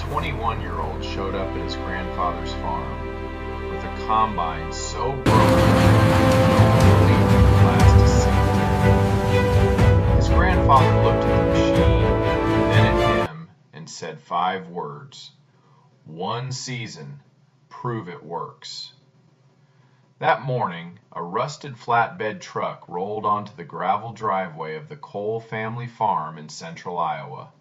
21-year-old showed up at his grandfather's farm with a combine so broken no one believed it would last a season. His grandfather looked at the machine, then at him, and said 5 words: "One season, prove it works." That morning, a rusted flatbed truck rolled onto the gravel driveway of the Cole family farm in central Iowa.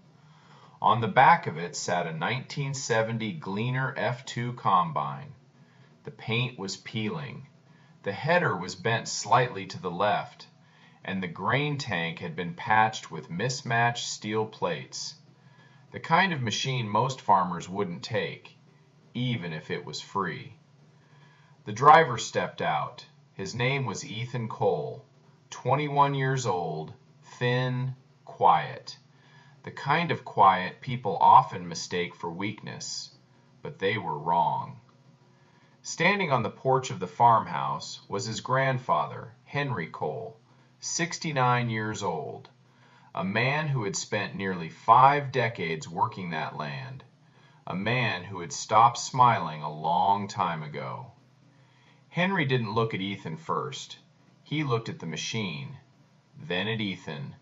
On the back of it sat a 1970 Gleaner F2 combine. The paint was peeling. The header was bent slightly to the left, and the grain tank had been patched with mismatched steel plates. The kind of machine most farmers wouldn't take, even if it was free. The driver stepped out. His name was Ethan Cole, 21 years old, thin, quiet. The kind of quiet people often mistake for weakness, but they were wrong. Standing on the porch of the farmhouse was his grandfather, Henry Cole, 69 years old, a man who had spent nearly 5 decades working that land, a man who had stopped smiling a long time ago. Henry didn't look at Ethan first. He looked at the machine, then at Ethan,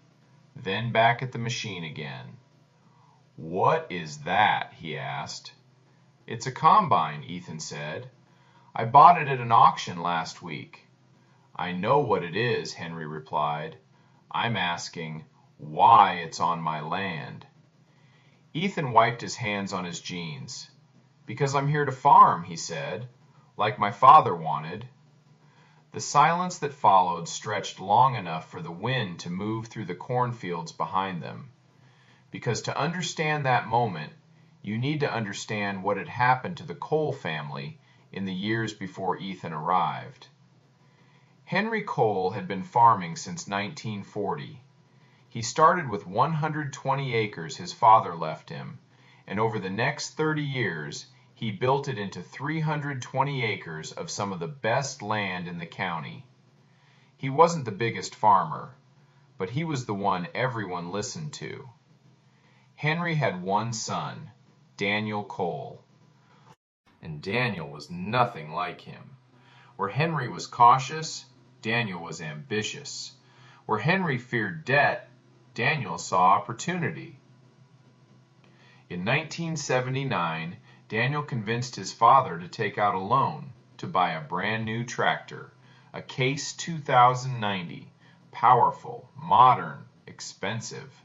then back at the machine again. "What is that?" he asked. "It's a combine," Ethan said. "I bought it at an auction last week." "I know what it is," Henry replied. "I'm asking why it's on my land." Ethan wiped his hands on his jeans. "Because I'm here to farm," he said, "like my father wanted." The silence that followed stretched long enough for the wind to move through the cornfields behind them. Because to understand that moment, you need to understand what had happened to the Cole family in the years before Ethan arrived. Henry Cole had been farming since 1940. He started with 120 acres his father left him, and over the next 30 years, he built it into 320 acres of some of the best land in the county. He wasn't the biggest farmer, but he was the one everyone listened to. Henry had one son, Daniel Cole, and Daniel was nothing like him. Where Henry was cautious, Daniel was ambitious. Where Henry feared debt, Daniel saw opportunity. In 1979, Daniel convinced his father to take out a loan to buy a brand new tractor, a Case 2090, powerful, modern, expensive.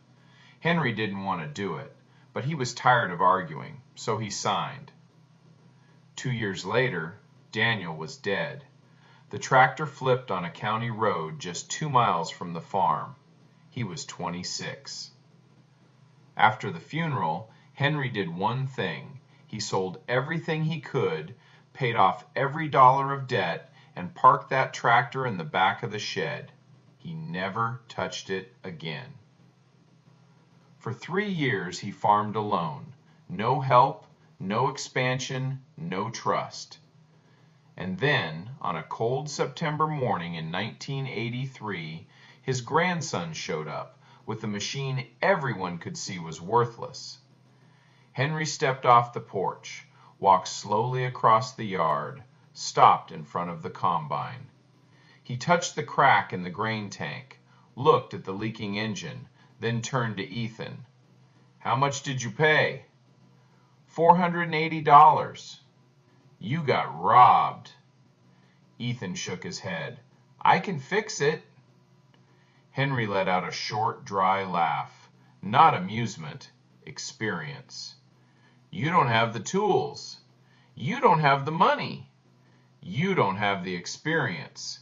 Henry didn't want to do it, but he was tired of arguing, so he signed. 2 years later, Daniel was dead. The tractor flipped on a county road just 2 miles from the farm. He was 26. After the funeral, Henry did one thing. He sold everything he could, paid off every dollar of debt, and parked that tractor in the back of the shed. He never touched it again. For 3 years he farmed alone. No help, no expansion, no trust. And then, on a cold September morning in 1983, his grandson showed up with a machine everyone could see was worthless. Henry stepped off the porch, walked slowly across the yard, stopped in front of the combine. He touched the crack in the grain tank, looked at the leaking engine, then turned to Ethan. "How much did you pay?" $480. "You got robbed." Ethan shook his head. "I can fix it." Henry let out a short, dry laugh. Not amusement, experience. "You don't have the tools. You don't have the money. You don't have the experience.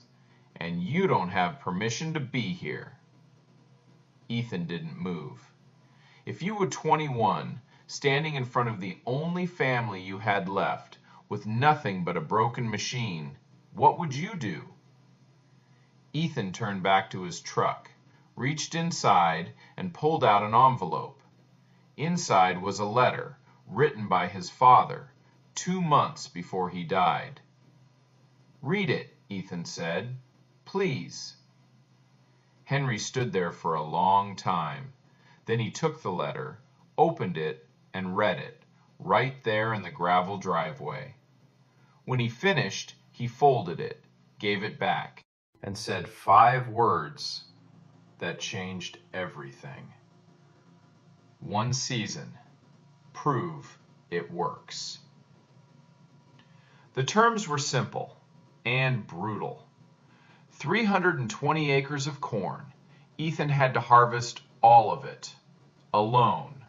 And you don't have permission to be here." Ethan didn't move. If you were 21, standing in front of the only family you had left, with nothing but a broken machine, what would you do? Ethan turned back to his truck, reached inside, and pulled out an envelope. Inside was a letter written by his father 2 months before he died. "Read it," Ethan said. "Please." Henry stood there for a long time. Then he took the letter, opened it, and read it, right there in the gravel driveway. When he finished, he folded it, gave it back, and said 5 words that changed everything. One season. Prove it works. The terms were simple and brutal. 320 acres of corn. Ethan had to harvest all of it, alone.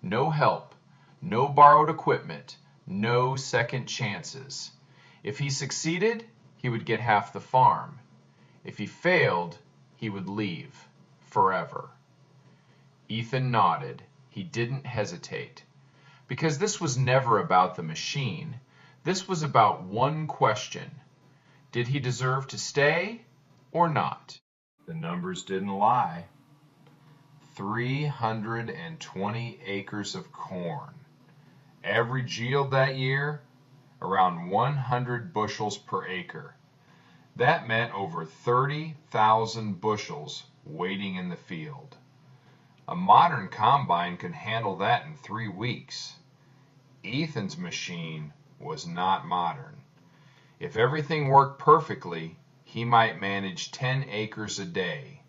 No help, no borrowed equipment, no second chances. If he succeeded, he would get half the farm. If he failed, he would leave forever. Ethan nodded. He didn't hesitate. Because this was never about the machine. This was about one question. Did he deserve to stay or not? The numbers didn't lie. 320 acres of corn. Average yield that year, around 100 bushels per acre. That meant over 30,000 bushels waiting in the field. A modern combine can handle that in 3 weeks. Ethan's machine was not modern. If everything worked perfectly, he might manage 10 acres a day,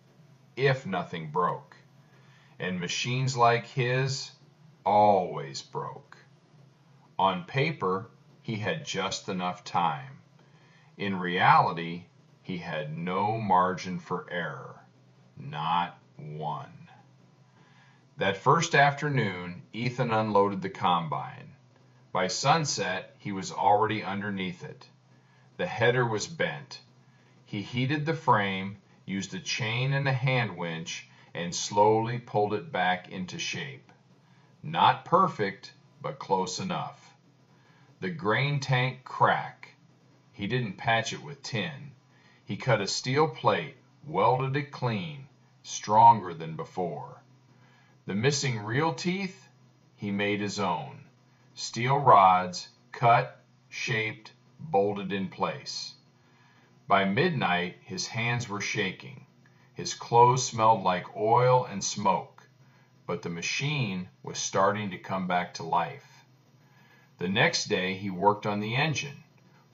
if nothing broke. And machines like his always broke. On paper, he had just enough time. In reality, he had no margin for error, not one. That first afternoon, Ethan unloaded the combine. By sunset, he was already underneath it. The header was bent. He heated the frame, used a chain and a hand winch, and slowly pulled it back into shape. Not perfect, but close enough. The grain tank cracked. He didn't patch it with tin. He cut a steel plate, welded it clean, stronger than before. The missing reel teeth, he made his own. Steel rods, cut, shaped, bolted in place. By midnight, his hands were shaking. His clothes smelled like oil and smoke, but the machine was starting to come back to life. The next day, he worked on the engine,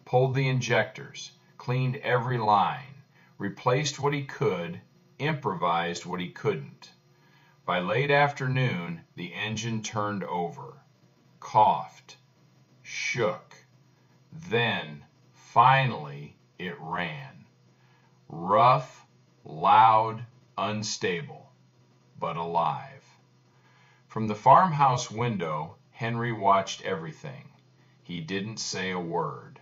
pulled the injectors, cleaned every line, replaced what he could, improvised what he couldn't. By late afternoon, the engine turned over, coughed, shook. Then, finally, it ran. Rough, loud, unstable, but alive. From the farmhouse window, Henry watched everything. He didn't say a word.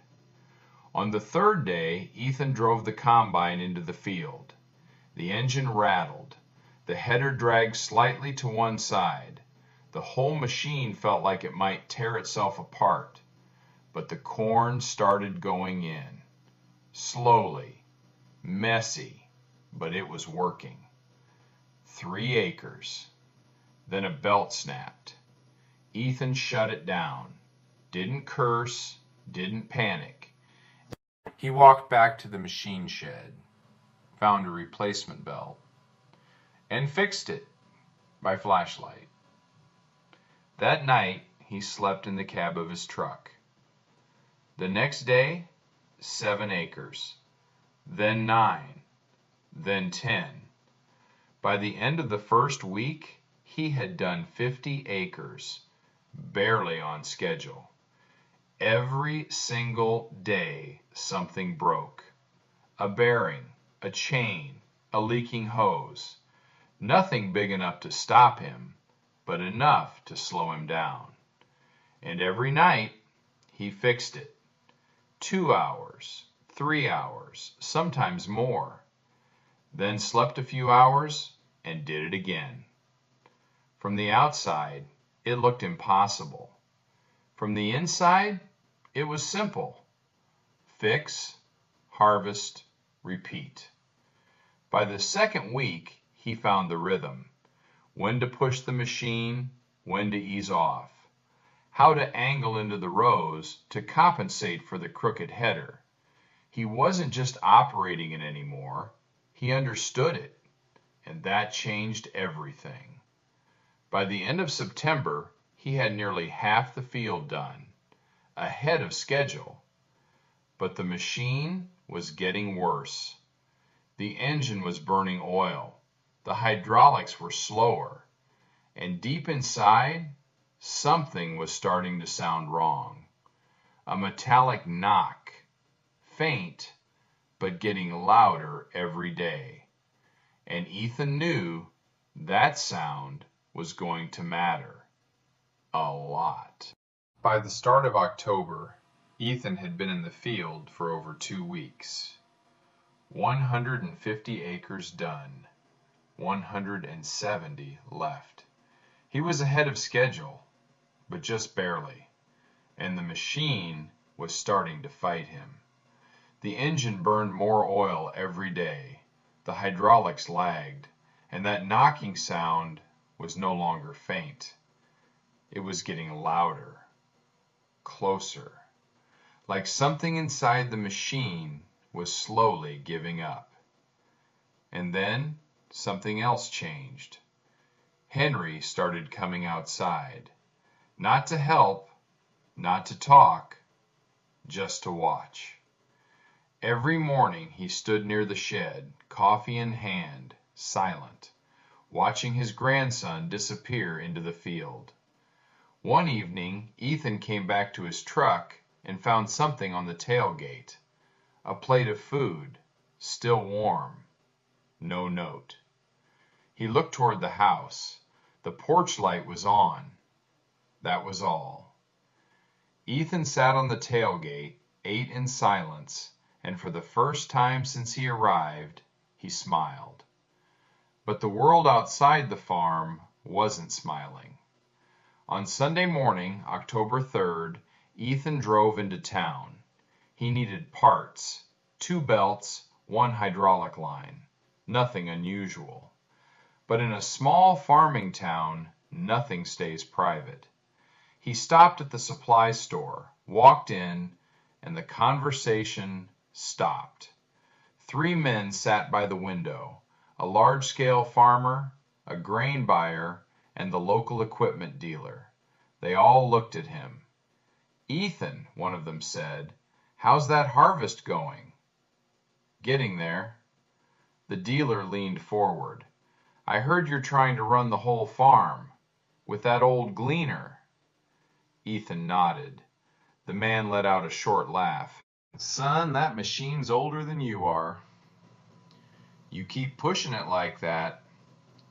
On the third day, Ethan drove the combine into the field. The engine rattled. The header dragged slightly to one side. The whole machine felt like it might tear itself apart. But the corn started going in. Slowly, messy, but it was working. 3 acres. Then a belt snapped. Ethan shut it down. Didn't curse, didn't panic. He walked back to the machine shed, found a replacement belt, and fixed it by flashlight. That night, he slept in the cab of his truck. The next day, 7 acres, then 9, then 10. By the end of the first week, he had done 50 acres, barely on schedule. Every single day, something broke. A bearing, a chain, a leaking hose. Nothing big enough to stop him, but enough to slow him down. And every night, he fixed it. 2 hours, 3 hours, sometimes more. Then slept a few hours and did it again. From the outside, it looked impossible. From the inside, it was simple. Fix, harvest, repeat. By the second week, he found the rhythm. When to push the machine, when to ease off. How to angle into the rows to compensate for the crooked header. He wasn't just operating it anymore, he understood it, and that changed everything. By the end of September, He had nearly half the field done, ahead of schedule, but the machine was getting worse. The engine was burning oil, the hydraulics were slower, and deep inside, something was starting to sound wrong. A metallic knock, faint, but getting louder every day. And Ethan knew that sound was going to matter a lot. By the start of October, Ethan had been in the field for over 2 weeks. 150 acres done, 170 left. He was ahead of schedule, but just barely, and the machine was starting to fight him. The engine burned more oil every day, the hydraulics lagged, and that knocking sound was no longer faint. It was getting louder, closer, like something inside the machine was slowly giving up. And then something else changed. Henry started coming outside, not to help, not to talk, just to watch. Every morning he stood near the shed, coffee in hand, silent, watching his grandson disappear into the field. One evening, Ethan came back to his truck and found something on the tailgate. A plate of food, still warm. No note. He looked toward the house. The porch light was on. That was all. Ethan sat on the tailgate, ate in silence, and for the first time since he arrived, he smiled. But the world outside the farm wasn't smiling. On Sunday morning, October 3rd, Ethan drove into town. He needed parts, 2 belts, 1 hydraulic line. Nothing unusual. But in a small farming town, nothing stays private. He stopped at the supply store, walked in, and the conversation stopped. 3 men sat by the window, a large-scale farmer, a grain buyer, and the local equipment dealer. They all looked at him. "Ethan," one of them said, "how's that harvest going?" "Getting there." The dealer leaned forward. "I heard you're trying to run the whole farm, with that old gleaner." Ethan nodded. The man let out a short laugh. "Son, that machine's older than you are. You keep pushing it like that,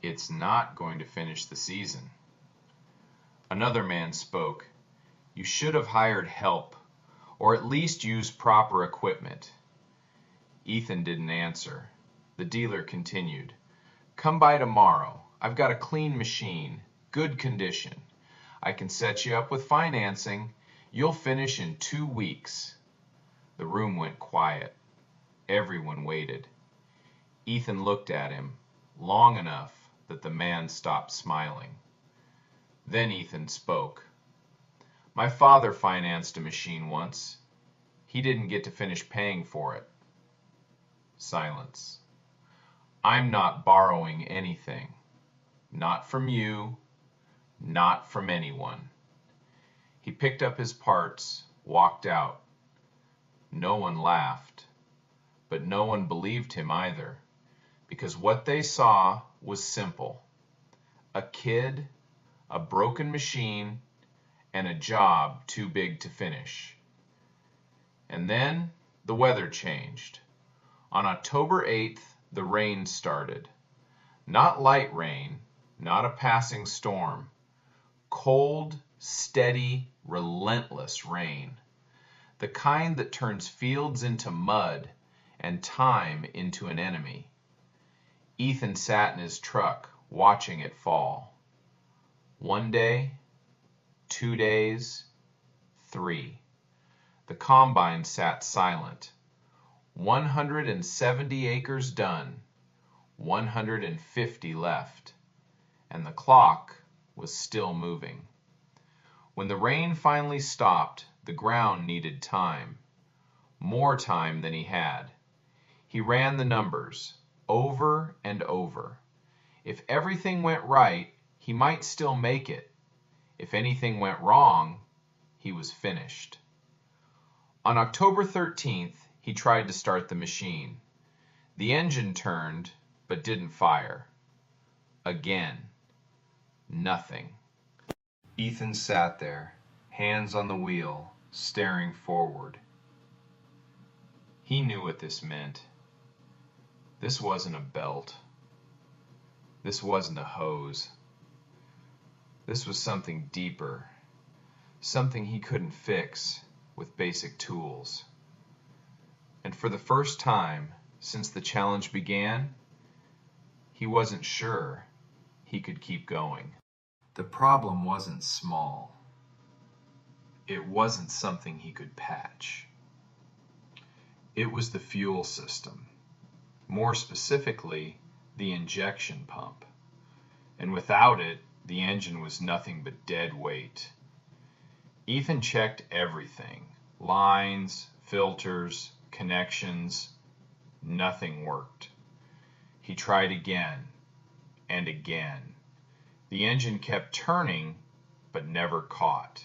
it's not going to finish the season." Another man spoke. "You should have hired help, or at least used proper equipment." Ethan didn't answer. The dealer continued. "Come by tomorrow. I've got a clean machine, good condition. I can set you up with financing. You'll finish in 2 weeks." The room went quiet. Everyone waited. Ethan looked at him long enough that the man stopped smiling. Then Ethan spoke. "My father financed a machine once. He didn't get to finish paying for it." Silence. "I'm not borrowing anything. Not from you, not from anyone." He picked up his parts, walked out. No one laughed, but no one believed him either, because what they saw was simple. A kid, a broken machine, and a job too big to finish. And then the weather changed. On October 8th, the rain started. Not light rain, not a passing storm. Cold, steady, relentless rain. The kind that turns fields into mud and time into an enemy. Ethan sat in his truck, watching it fall. 1 day, 2 days, 3. The combine sat silent. 170 acres done, 150 left, and the clock was still moving. When the rain finally stopped, the ground needed time, more time than he had. He ran the numbers over and over. If everything went right, he might still make it. If anything went wrong, he was finished. On October 13th, he tried to start the machine. The engine turned, but didn't fire. Again, nothing. Ethan sat there, hands on the wheel, staring forward. He knew what this meant. This wasn't a belt. This wasn't a hose. This was something deeper, something he couldn't fix with basic tools. And for the first time since the challenge began, he wasn't sure he could keep going. The problem wasn't small. It wasn't something he could patch. It was the fuel system, more specifically, the injection pump. And without it, the engine was nothing but dead weight. Ethan checked everything, lines, filters, connections. Nothing worked. He tried again and again. The engine kept turning, but never caught.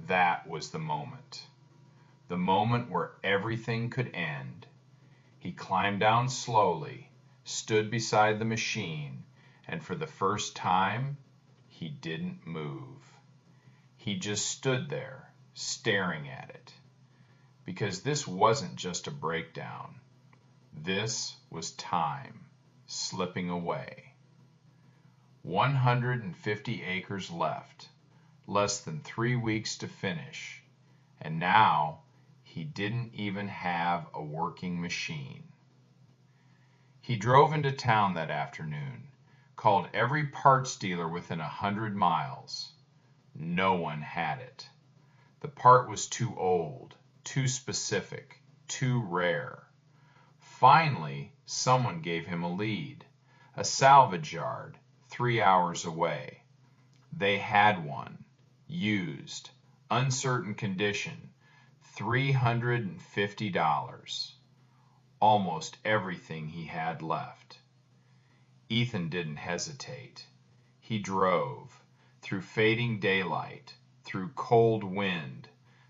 That was the moment where everything could end. He climbed down slowly, stood beside the machine, and for the first time, he didn't move. He just stood there, staring at it. Because this wasn't just a breakdown. This was time slipping away. 150 acres left, less than 3 weeks to finish, and now he didn't even have a working machine. He drove into town that afternoon, called every parts dealer within 100 miles. No one had it. The part was too old, too specific, too rare. Finally, someone gave him a lead, a salvage yard 3 hours away. They had one, used, uncertain condition, $350. Almost everything he had left. Ethan didn't hesitate. He drove, through fading daylight, through cold wind,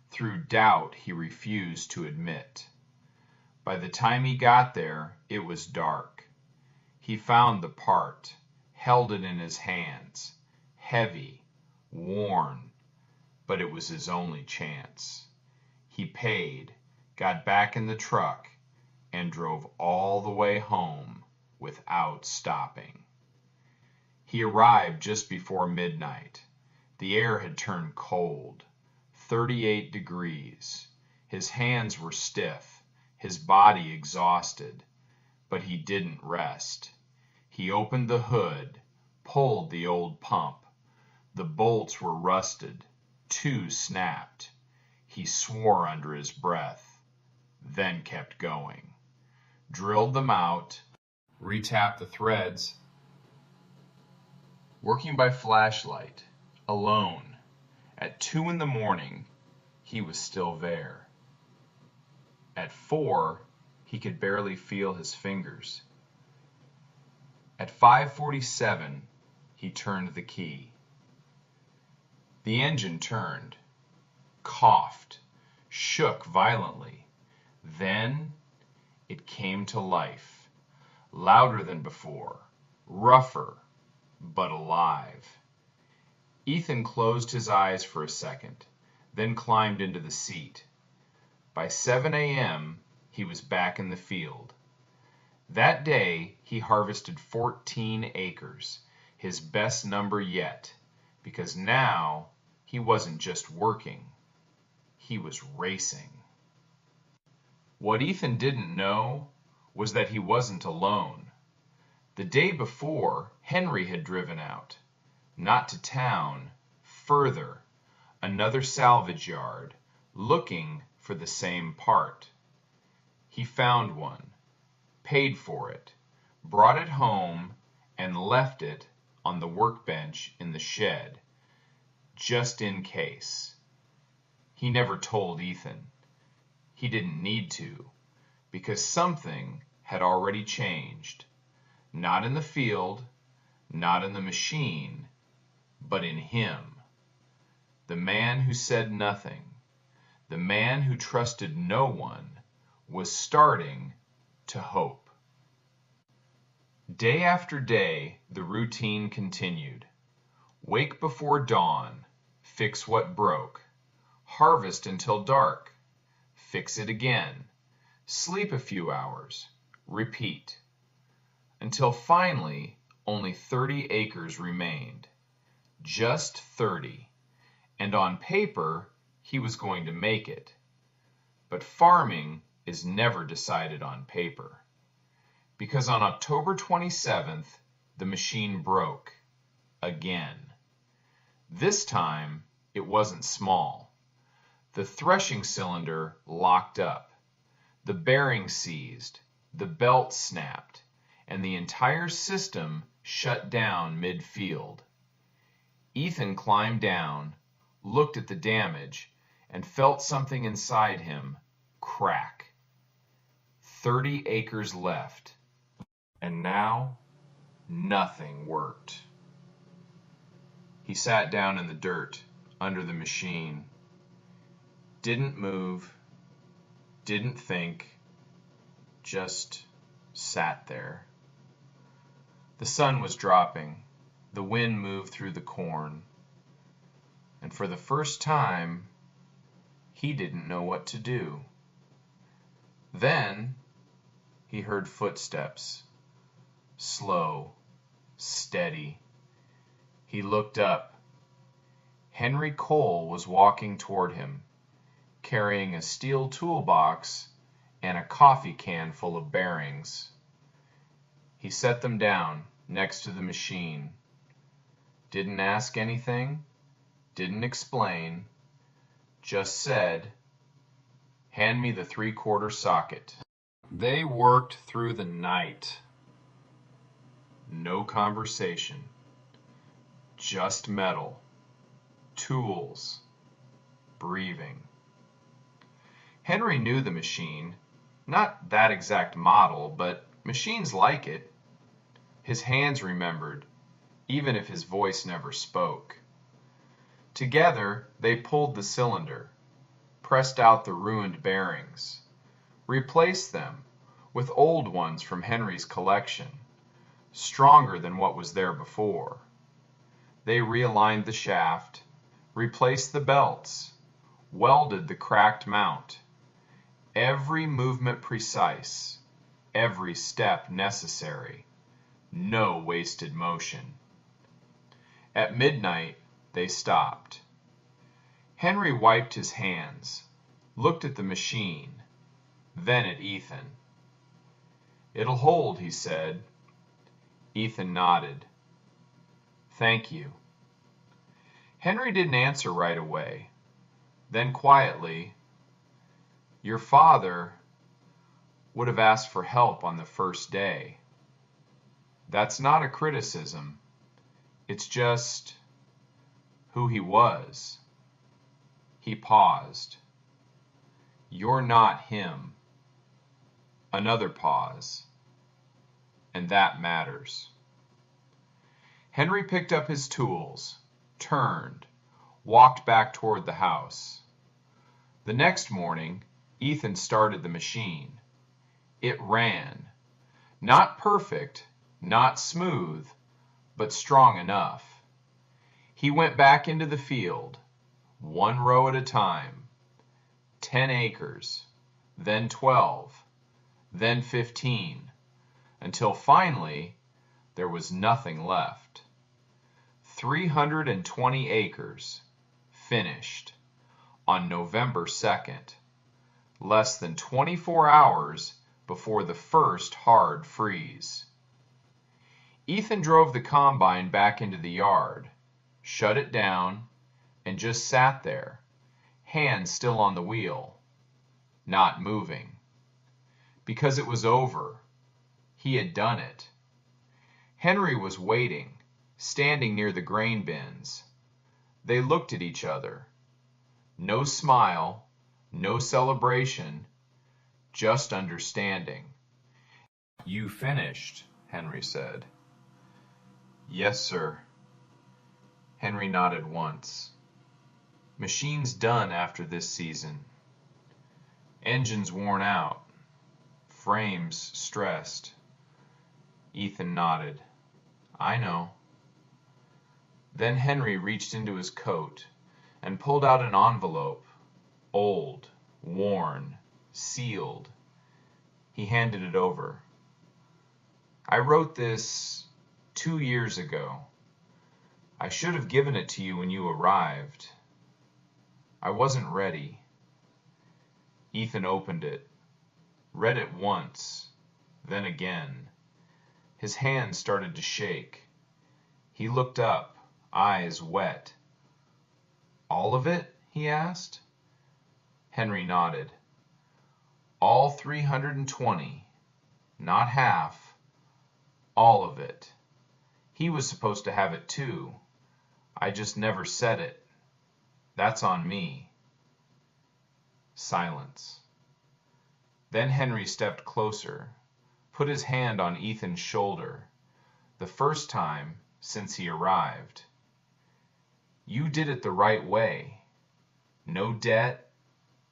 through doubt he refused to admit. By the time he got there, it was dark. He found the part, held it in his hands, heavy, worn, but it was his only chance. He paid, got back in the truck, and drove all the way home without stopping. He arrived just before midnight. The air had turned cold, 38 degrees. His hands were stiff, his body exhausted, but he didn't rest. He opened the hood, pulled the old pump. The bolts were rusted, 2 snapped. He swore under his breath, then kept going. Drilled them out, retapped the threads. Working by flashlight, alone, at 2 in the morning, he was still there. At 4, he could barely feel his fingers. At 5:47, he turned the key. The engine turned, coughed, shook violently. Then it came to life, louder than before, rougher, but alive. Ethan closed his eyes for a second, then climbed into the seat. By 7 a.m., he was back in the field. That day, he harvested 14 acres, his best number yet, because now he wasn't just working, he was racing. What Ethan didn't know was that he wasn't alone. The day before, Henry had driven out, not to town, further, another salvage yard, looking for the same part. He found one, paid for it, brought it home, and left it on the workbench in the shed, just in case. He never told Ethan. He didn't need to, because something had already changed. Not in the field, not in the machine, but in him. The man who said nothing, the man who trusted no one, was starting to hope. Day after day, the routine continued. Wake before dawn, fix what broke. Harvest until dark, fix it again. Sleep a few hours, repeat. Until finally, only 30 acres remained. Just 30. And on paper, he was going to make it. But farming is never decided on paper. Because on October 27th, the machine broke. Again. This time, it wasn't small. The threshing cylinder locked up. The bearing seized. The belt snapped. And the entire system shut down mid-field. Ethan climbed down, looked at the damage, and felt something inside him crack. 30 acres left. And now, nothing worked. He sat down in the dirt under the machine. Didn't move, didn't think, just sat there. The sun was dropping. The wind moved through the corn. And for the first time, he didn't know what to do. Then he heard footsteps. Slow, steady. He looked up. Henry Cole was walking toward him, carrying a steel toolbox and a coffee can full of bearings. He set them down next to the machine. Didn't ask anything, didn't explain, just said, "Hand me the 3/4 socket." They worked through the night. No conversation. Just metal, tools, breathing. Henry knew the machine, not that exact model, but machines like it. His hands remembered, even if his voice never spoke. Together, they pulled the cylinder, pressed out the ruined bearings, replaced them with old ones from Henry's collection, stronger than what was there before. They realigned the shaft, replaced the belts, welded the cracked mount. Every movement precise, every step necessary, no wasted motion. At midnight, they stopped. Henry wiped his hands, looked at the machine, then at Ethan. "It'll hold," he said. Ethan nodded. "Thank you." Henry didn't answer right away. Then quietly, "Your father would have asked for help on the first day." That's not a criticism. It's just who he was. He paused. "You're not him." Another pause. And that matters. Henry picked up his tools, turned, walked back toward the house. The next morning, Ethan started the machine. It ran. Not perfect, not smooth, but strong enough. He went back into the field, 1 row at a time, 10 acres, then 12, then 15, until finally there was nothing left. 320 acres, finished, on November 2nd, less than 24 hours before the first hard freeze. Ethan drove the combine back into the yard, shut it down, and just sat there, hands still on the wheel, not moving. Because it was over. He had done it. Henry was waiting, standing near the grain bins. They looked at each other. No smile, no celebration, just understanding. "You finished," Henry said. "Yes, sir." Henry nodded once. Machine's done after this season. Engine's worn out. Frame's stressed. Ethan nodded. I know. Then Henry reached into his coat and pulled out an envelope. Old, worn, sealed. He handed it over. I wrote this 2 years ago. I should have given it to you when you arrived. I wasn't ready. Ethan opened it, read it once, then again. His hand started to shake. He looked up, eyes wet. All of it? He asked. Henry nodded. All 320, not half, all of it. He was supposed to have it too. I just never said it. That's on me. Silence. Then Henry stepped closer, put his hand on Ethan's shoulder, the first time since he arrived. You did it the right way. No debt,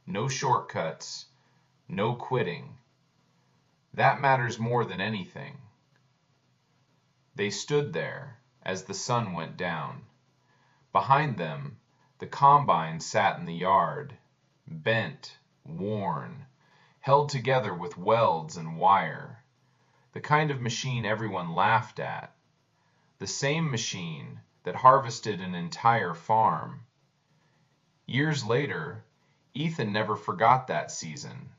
no shortcuts, no quitting. That matters more than anything. They stood there as the sun went down. Behind them, the combine sat in the yard, bent, worn, held together with welds and wire. The kind of machine everyone laughed at. The same machine that harvested an entire farm. Years later, Ethan never forgot that season.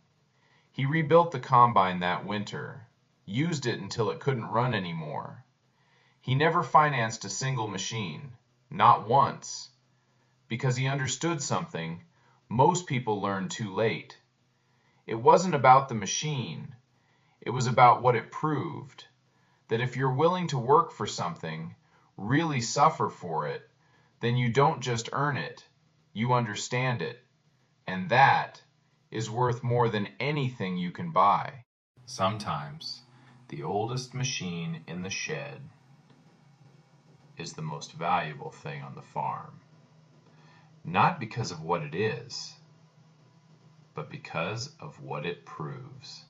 He rebuilt the combine that winter, used it until it couldn't run anymore. He never financed a single machine, not once, because he understood something most people learn too late. It wasn't about the machine. It was about what it proved. That if you're willing to work for something, really suffer for it, then you don't just earn it, you understand it. And that is worth more than anything you can buy. Sometimes the oldest machine in the shed is the most valuable thing on the farm. Not because of what it is, but because of what it proves.